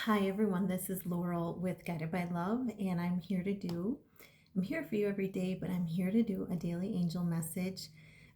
Hi everyone, this is Laurel with Guided by Love, and I'm here for you every day, but I'm here to do a daily angel message.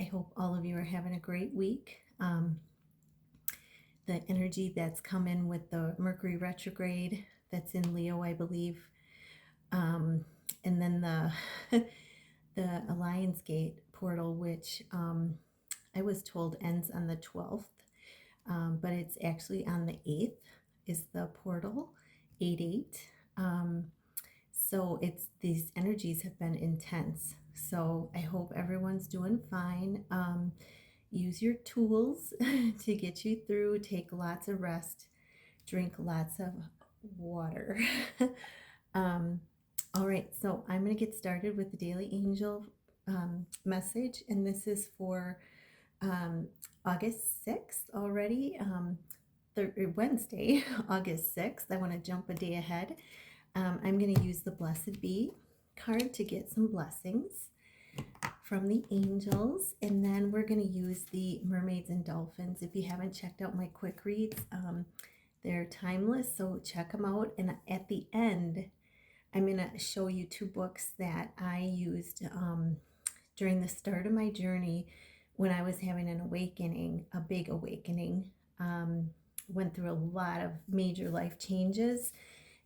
I hope all of you are having a great week. The energy that's come in with the Mercury retrograde that's in Leo, I believe, and then the Alliance Gate portal, which I was told ends on the 12th, but it's actually on the 8th is the portal, 8-8. So it's these energies have been intense. So I hope everyone's doing fine. Use your tools to get you through. Take lots of rest. Drink lots of water. um, all right, so I'm going to get started with the Daily Angel message, and this is for um, August 6th already. Wednesday, August 6th. I want to jump a day ahead. I'm going to use the Blessed Be card to get some blessings from the angels, and then we're going to use the mermaids and dolphins. If you haven't checked out my quick reads, they're timeless, so check them out. And at the end, I'm going to show you two books that I used during the start of my journey when I was having an awakening, a big awakening. Went through a lot of major life changes,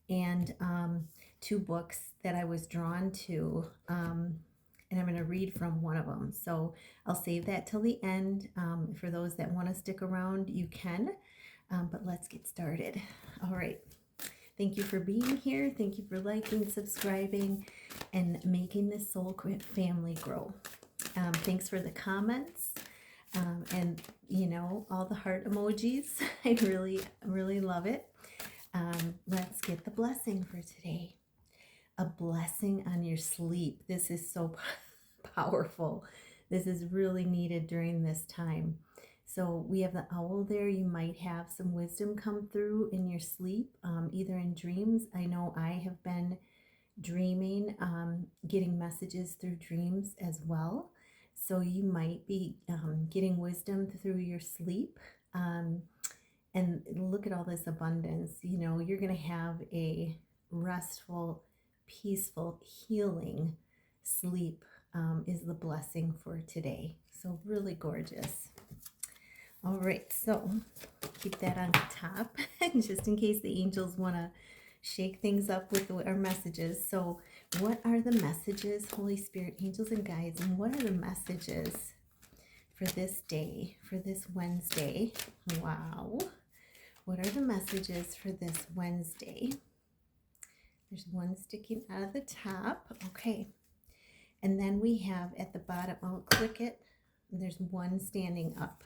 and two books that I was drawn to, and I'm going to read from one of them. So I'll save that till the end. For those that want to stick around, you can, but let's get started. All right. Thank you for being here. Thank you for liking, subscribing, and making this soul family grow. Thanks for the comments. And all the heart emojis. I really love it. Let's get the blessing for today. A blessing on your sleep. This is so powerful. This is really needed during this time. So we have the owl there. You might have some wisdom come through in your sleep, either in dreams. I know I have been dreaming, getting messages through dreams as well. So you might be getting wisdom through your sleep. And look at all this abundance. You're going to have a restful, peaceful, healing sleep is the blessing for today. So really gorgeous. All right, so keep that on top just in case the angels want to shake things up with our messages. So what are the messages, Holy Spirit, angels, and guides, and what are the messages for this day, for this Wednesday? Wow. What are the messages for this Wednesday? There's one sticking out of the top. Okay. And then we have at the bottom, I'll click it, and there's one standing up.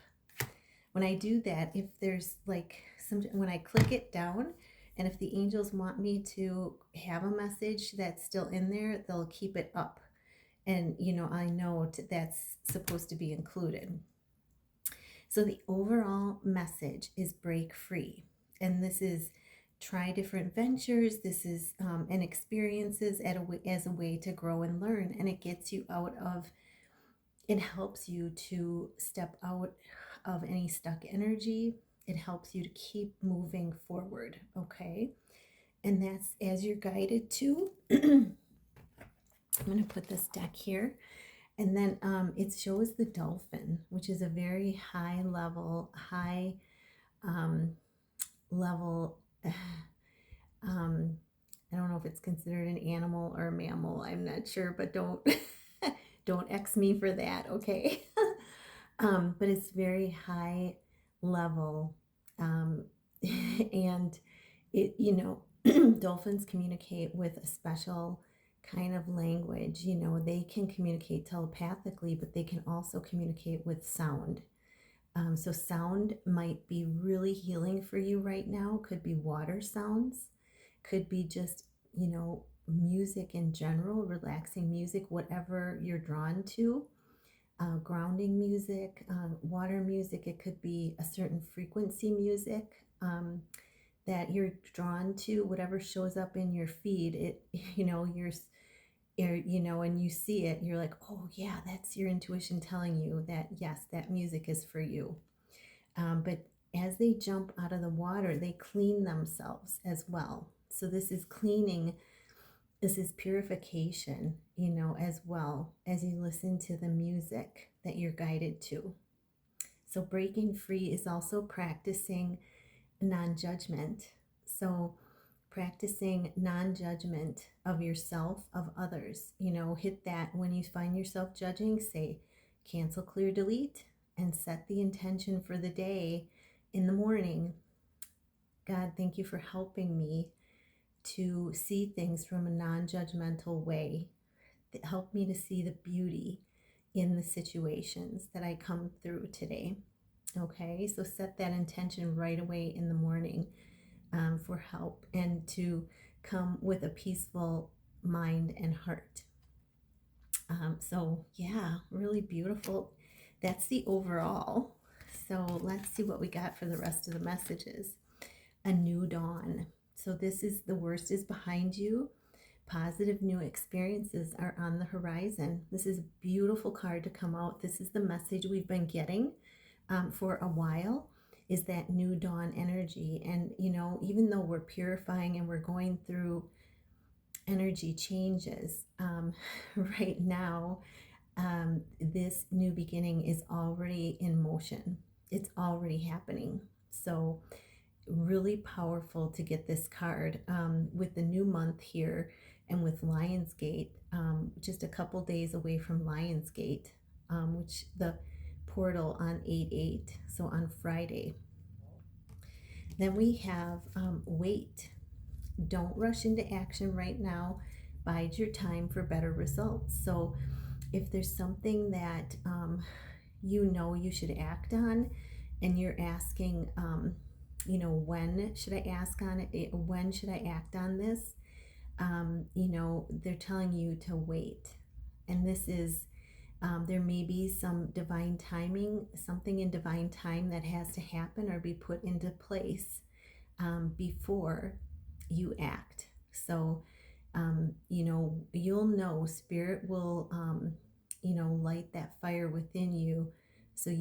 When I do that, if there's when I click it down, and if the angels want me to have a message that's still in there, they'll keep it up. And, I know that's supposed to be included. So the overall message is break free. And this is try different ventures. This is and experiences as a way to grow and learn. And it gets you it helps you to step out of any stuck energy. It helps you to keep moving forward, okay? And that's as you're guided to. I'm going to put this deck here. And then it shows the dolphin, which is a very high level, I don't know if it's considered an animal or a mammal. I'm not sure, but don't don't X me for that, okay? But it's very high level, and dolphins communicate with a special kind of language. They can communicate telepathically, but they can also communicate with sound. So sound might be really healing for you right now. Could be water sounds, could be just, music in general, relaxing music, whatever you're drawn to. Grounding music, water music. It could be a certain frequency music that you're drawn to, whatever shows up in your feed. And you see it, you're like, oh yeah, that's your intuition telling you that, yes, that music is for you. But as they jump out of the water, they clean themselves as well. So this is cleaning, this is purification, as well as you listen to the music that you're guided to. So breaking free is also practicing non-judgment. So practicing non-judgment of yourself, of others. Hit that when you find yourself judging, say cancel, clear, delete, and set the intention for the day in the morning. God, thank you for helping me to see things from a non-judgmental way. Help me to see the beauty in the situations that I come through today. Okay, so set that intention right away in the morning, for help and to come with a peaceful mind and heart. So, yeah, really beautiful. That's the overall. So, let's see what we got for the rest of the messages. A new dawn. So, this is the worst is behind you. Positive new experiences are on the horizon. This is a beautiful card to come out. This is the message we've been getting for a while, is that new dawn energy. And, even though we're purifying and we're going through energy changes right now, this new beginning is already in motion. It's already happening. So, really powerful to get this card with the new month here and with Lionsgate, just a couple days away from Lionsgate, which the portal on 8/8, so on Friday. Then we have wait. Don't rush into action right now. Bide your time for better results. So if there's something that you should act on, and you're asking, when should I ask on it? When should I act on this? They're telling you to wait. And this is, there may be some divine timing, something in divine time that has to happen or be put into place before you act. So, you'll know, Spirit will, light that fire within you, so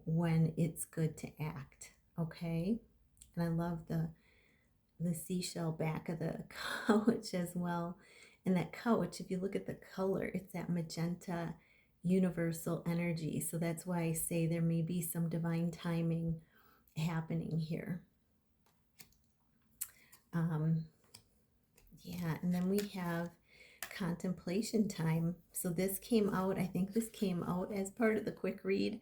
when it's good to act. Okay. And I love the seashell back of the couch as well. And that couch, if you look at the color, it's that magenta universal energy. So that's why I say there may be some divine timing happening here. Yeah, and then we have contemplation time. So this came out, I think this came out as part of the quick read,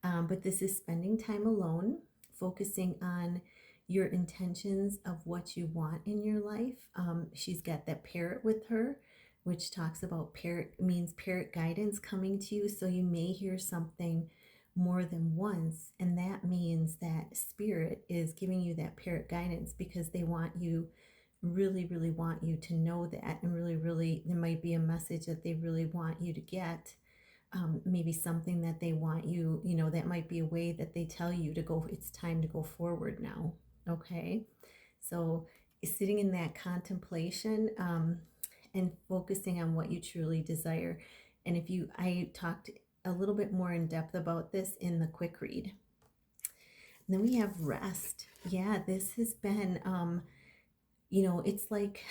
but this is spending time alone, focusing on your intentions of what you want in your life. She's got that parrot with her, which talks about means parrot guidance coming to you. So you may hear something more than once, and that means that Spirit is giving you that parrot guidance because they really want you to know that, and really there might be a message that they really want you to get. Maybe something that they want you, that might be a way that they tell you to go, it's time to go forward now. Okay, so sitting in that contemplation, and focusing on what you truly desire. And I talked a little bit more in depth about this in the quick read. And then we have rest. Yeah, this has been it's like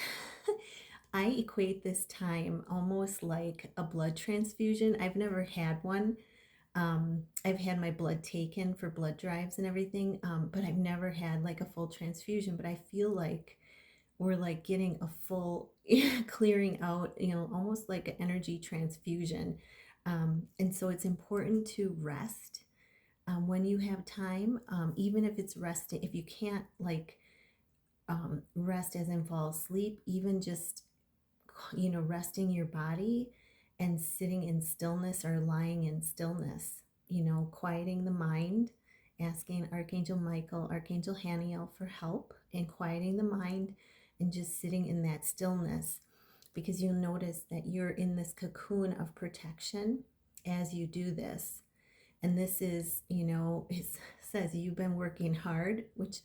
I equate this time almost like a blood transfusion. I've never had one. I've had my blood taken for blood drives and everything, but I've never had like a full transfusion. But I feel like we're like getting a full clearing out, almost like an energy transfusion. And so it's important to rest when you have time, even if it's resting, if you can't like rest as in fall asleep, even just, resting your body and sitting in stillness or lying in stillness, quieting the mind, asking Archangel Michael, Archangel Haniel for help in quieting the mind and just sitting in that stillness, because you'll notice that you're in this cocoon of protection as you do this. And this is, it says you've been working hard, which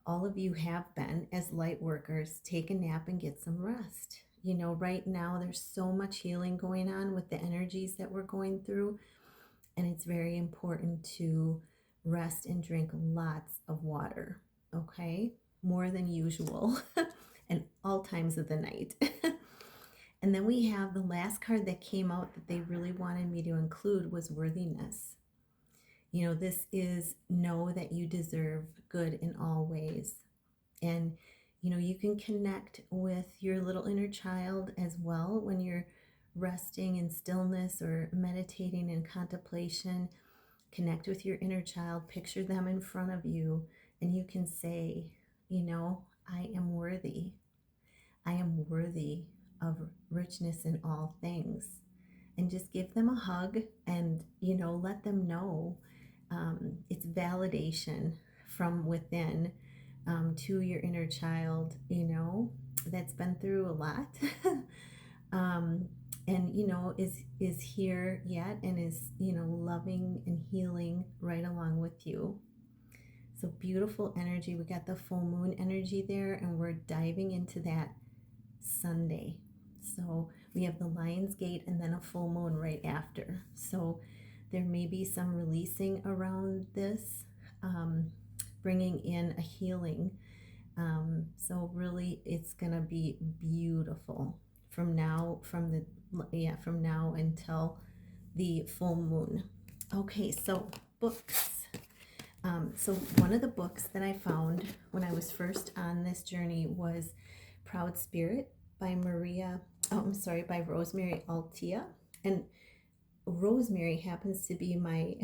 all of you have been as light workers. Take a nap and get some rest. Right now there's so much healing going on with the energies that we're going through, and it's very important to rest and drink lots of water, okay? More than usual and all times of the night. And then we have the last card that came out that they really wanted me to include was worthiness. You know, this is know that you deserve good in all ways. And, you know, you can connect with your little inner child as well when you're resting in stillness or meditating in contemplation. Connect with your inner child, picture them in front of you, and you can say, you know, I am worthy. I am worthy of richness in all things. And just give them a hug and, you know, let them know it's validation from within to your inner child, you know, that's been through a lot. um, and you know is here yet and is, you know, loving and healing right along with you. So beautiful energy. We got the full moon energy there, and we're diving into that Sunday. So we have the Lion's Gate and then a full moon right after. So there may be some releasing around this, bringing in a healing. So really, it's gonna be beautiful from now, from now until the full moon. Okay, so books. So one of the books that I found when I was first on this journey was Proud Spirit by by Rosemary Altia. And Rosemary happens to be my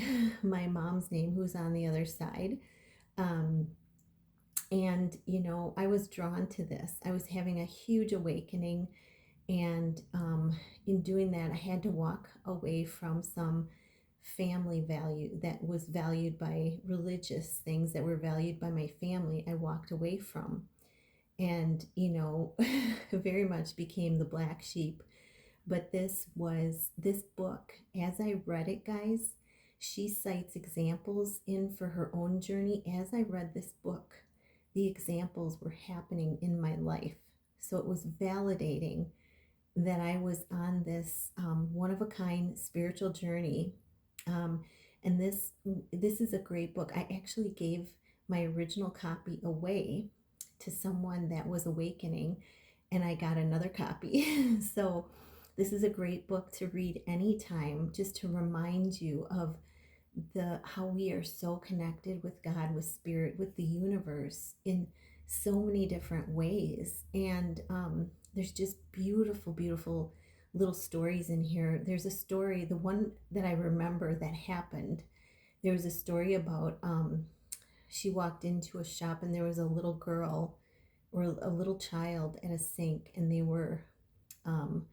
my mom's name, who's on the other side. Um, and you know, I was drawn to this. I was having a huge awakening, and in doing that, I had to walk away from some family value that was valued by religious things that were valued by my family. I walked away from, and you know, very much became the black sheep. But this book, as I read it, guys, she cites examples in for her own journey. As I read this book, the examples were happening in my life. So it was validating that I was on this one of a kind spiritual journey. Um, and this is a great book. I actually gave my original copy away to someone that was awakening, and I got another copy. So this is a great book to read anytime, just to remind you of the how we are so connected with God, with spirit, with the universe in so many different ways. And there's just beautiful, beautiful little stories in here. There's a story, the one that I remember that happened. There was a story about she walked into a shop and there was a little girl or a little child at a sink, and um,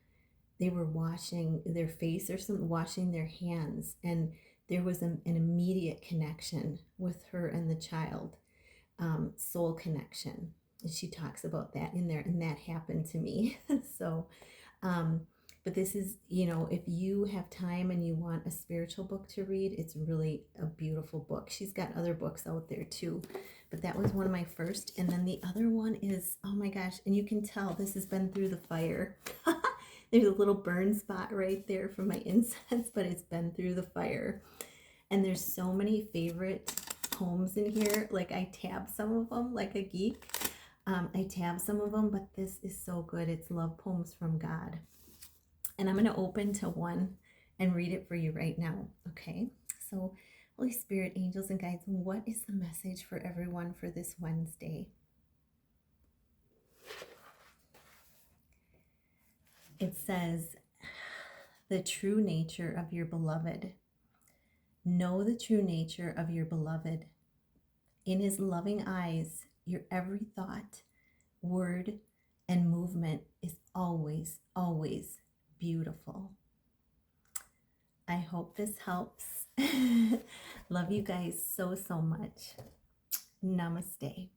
they were washing their face or something, washing their hands, and there was an immediate connection with her and the child, soul connection. And she talks about that in there, and that happened to me. So, um, but this is, you know, if you have time and you want a spiritual book to read, it's really a beautiful book. She's got other books out there too, but that was one of my first. And then the other one is, oh my gosh, and you can tell this has been through the fire. There's a little burn spot right there from my incense, but it's been through the fire. And there's so many favorite poems in here. Like I tab some of them like a geek. I tab some of them, but this is so good. It's Love Poems from God. And I'm going to open to one and read it for you right now. Okay. So Holy Spirit, angels and guides, what is the message for everyone for this Wednesday? It says, the true nature of your beloved. Know the true nature of your beloved. In his loving eyes, your every thought, word, and movement is always, always beautiful. I hope this helps. Love you guys so, so much. Namaste.